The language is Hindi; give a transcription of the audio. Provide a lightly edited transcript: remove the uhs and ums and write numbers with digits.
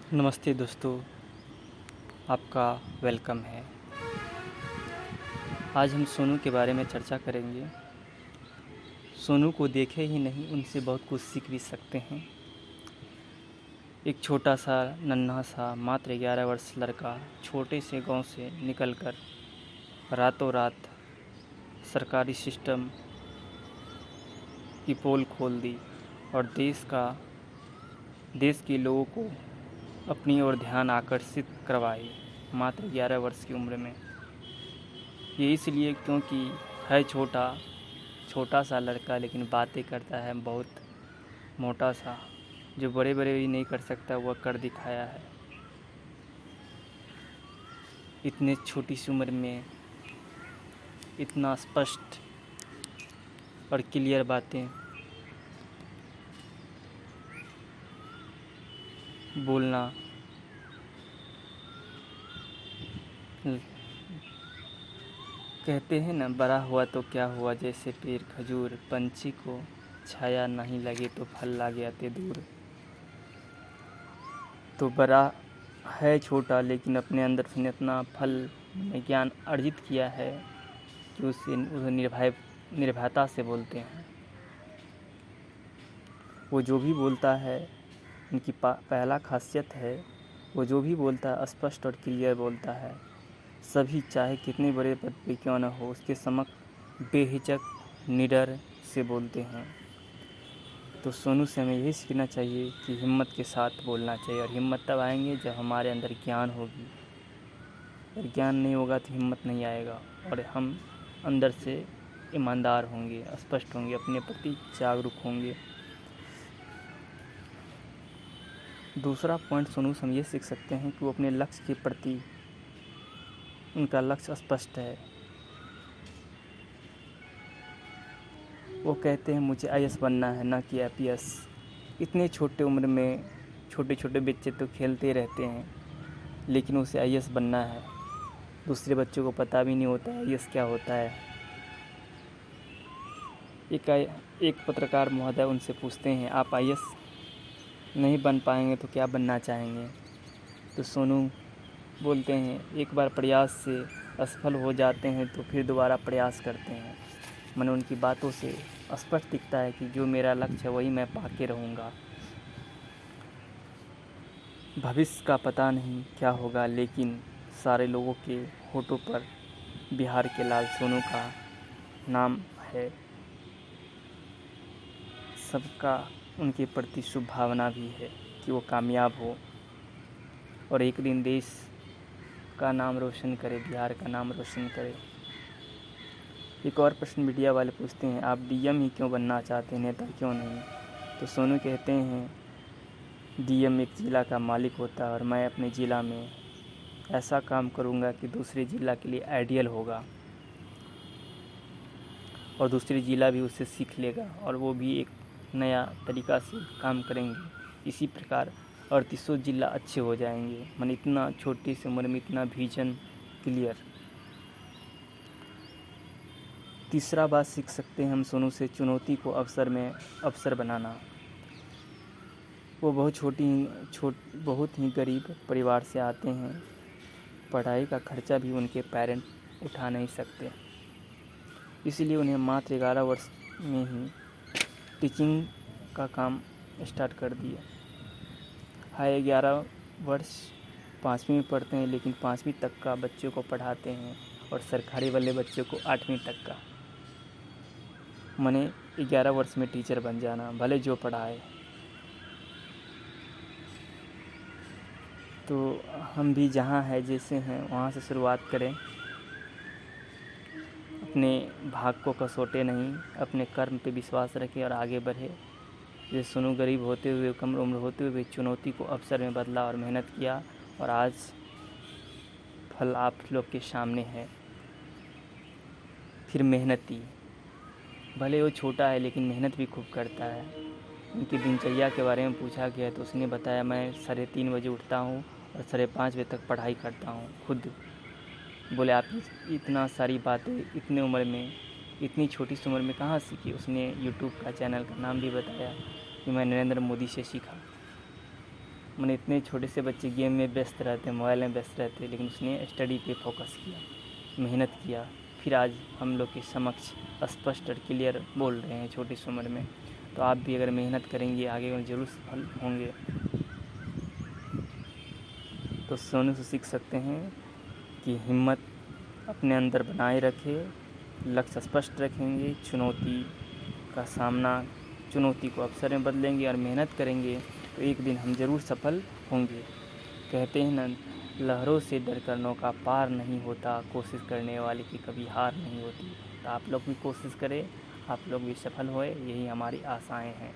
नमस्ते दोस्तों, आपका वेलकम है। आज हम सोनू के बारे में चर्चा करेंगे। सोनू को देखे ही नहीं, उनसे बहुत कुछ सीख भी सकते हैं। एक छोटा सा नन्हा सा मात्र 11 वर्ष लड़का छोटे से गांव से निकलकर रातों रात सरकारी सिस्टम की पोल खोल दी और देश के लोगों को अपनी ओर ध्यान आकर्षित करवाए मात्र 11 वर्ष की उम्र में। ये इसलिए क्योंकि है छोटा सा लड़का, लेकिन बातें करता है बहुत मोटा सा। जो बड़े भी नहीं कर सकता वह कर दिखाया है। इतने छोटी सी उम्र में इतना स्पष्ट और क्लियर बातें बोलना कहते हैं ना, बड़ा हुआ तो क्या हुआ, जैसे पेड़ खजूर, पंछी को छाया नहीं लगे तो फल लागे आते दूर। तो बड़ा है छोटा, लेकिन अपने अंदर से इतना फल में ज्ञान अर्जित किया है कि उसे निर्भयता से बोलते हैं। वो जो भी बोलता है, उनकी पहला खासियत है, वो जो भी बोलता है स्पष्ट और क्लियर बोलता है। सभी चाहे कितने बड़े पद पे क्यों न हो, उसके समक्ष बेहिचक निडर से बोलते हैं। तो सोनू से हमें यही सीखना चाहिए कि हिम्मत के साथ बोलना चाहिए। और हिम्मत तब आएंगे जब हमारे अंदर ज्ञान होगी। अगर ज्ञान नहीं होगा तो हिम्मत नहीं आएगा, और हम अंदर से ईमानदार होंगे, स्पष्ट होंगे, अपने प्रति जागरूक होंगे। दूसरा पॉइंट सोनू से हम ये सीख सकते हैं कि वो अपने लक्ष्य के प्रति, उनका लक्ष्य स्पष्ट है। वो कहते हैं मुझे आईएएस बनना है, ना कि आईपीएस। इतने छोटे उम्र में छोटे बच्चे तो खेलते रहते हैं, लेकिन उसे आईएएस बनना है। दूसरे बच्चों को पता भी नहीं होता है आईएएस क्या होता है। एक पत्रकार महोदय उनसे पूछते हैं, आप आईएएस नहीं बन पाएंगे तो क्या बनना चाहेंगे? तो सोनू बोलते हैं, एक बार प्रयास से असफल हो जाते हैं तो फिर दोबारा प्रयास करते हैं। मैंने उनकी बातों से स्पष्ट दिखता है कि जो मेरा लक्ष्य है वही मैं पाके रहूँगा। भविष्य का पता नहीं क्या होगा, लेकिन सारे लोगों के होठों पर बिहार के लाल सोनू का नाम है। सबका उनके प्रति शुभ भावना भी है कि वो कामयाब हो और एक दिन देश का नाम रोशन करे, बिहार का नाम रोशन करे। एक और प्रश्न मीडिया वाले पूछते हैं, आप डीएम ही क्यों बनना चाहते हैं, नेता क्यों नहीं? तो सोनू कहते हैं, डीएम एक ज़िला का मालिक होता है और मैं अपने ज़िला में ऐसा काम करूँगा कि दूसरे ज़िला के लिए आइडियल होगा और दूसरी ज़िला भी उससे सीख लेगा और वो भी एक नया तरीक़ा से काम करेंगे। इसी प्रकार 38 ज़िला अच्छे हो जाएंगे। मैंने इतना छोटी सी उम्र में इतना विजन क्लियर। तीसरा बात सीख सकते हैं हम सोनू से, चुनौती को अवसर बनाना। वो बहुत ही गरीब परिवार से आते हैं। पढ़ाई का खर्चा भी उनके पेरेंट उठा नहीं सकते, इसलिए उन्हें मात्र 11 वर्ष में ही टीचिंग का काम स्टार्ट कर दिया। हाई 11 वर्ष 5वीं में पढ़ते हैं, लेकिन 5वीं तक का बच्चों को पढ़ाते हैं और सरकारी वाले बच्चों को 8वीं तक का। मैंने 11 वर्ष में टीचर बन जाना, भले जो पढ़ाए। तो हम भी जहाँ है जैसे हैं वहाँ से शुरुआत करें। अपने भाग को कसोटे नहीं, अपने कर्म पे विश्वास रखें और आगे बढ़े। जैसे सोनू गरीब होते हुए, कम उम्र होते हुए चुनौती को अवसर में बदला और मेहनत किया, और आज फल आप लोग के सामने है। फिर मेहनती, भले वो छोटा है लेकिन मेहनत भी खूब करता है। उनकी दिनचर्या के बारे में पूछा गया तो उसने बताया, मैं 3:30 बजे उठता हूँ और 5:30 बजे तक पढ़ाई करता हूँ खुद। बोले, आप इतना सारी बातें इतने उम्र में, इतनी छोटी सी उम्र में कहाँ सीखी? उसने यूट्यूब का चैनल का नाम भी बताया कि मैं नरेंद्र मोदी से सीखा। मैंने इतने छोटे से बच्चे गेम में व्यस्त रहते, मोबाइल में व्यस्त रहते, लेकिन उसने स्टडी पे फोकस किया, मेहनत किया, फिर आज हम लोग के समक्ष स्पष्ट और क्लियर बोल रहे हैं छोटी सी उम्र में। तो आप भी अगर मेहनत करेंगे आगे में ज़रूर सफल होंगे। तो सोनू से सीख सकते हैं कि हिम्मत अपने अंदर बनाए रखें, लक्ष्य स्पष्ट रखेंगे, चुनौती का सामना, चुनौती को अवसर में बदलेंगे और मेहनत करेंगे तो एक दिन हम ज़रूर सफल होंगे। कहते हैं ना, लहरों से डरकर नौका पार नहीं होता, कोशिश करने वाले की कभी हार नहीं होती। तो आप लोग भी कोशिश करें, आप लोग भी सफल होए, यही हमारी आशाएं हैं।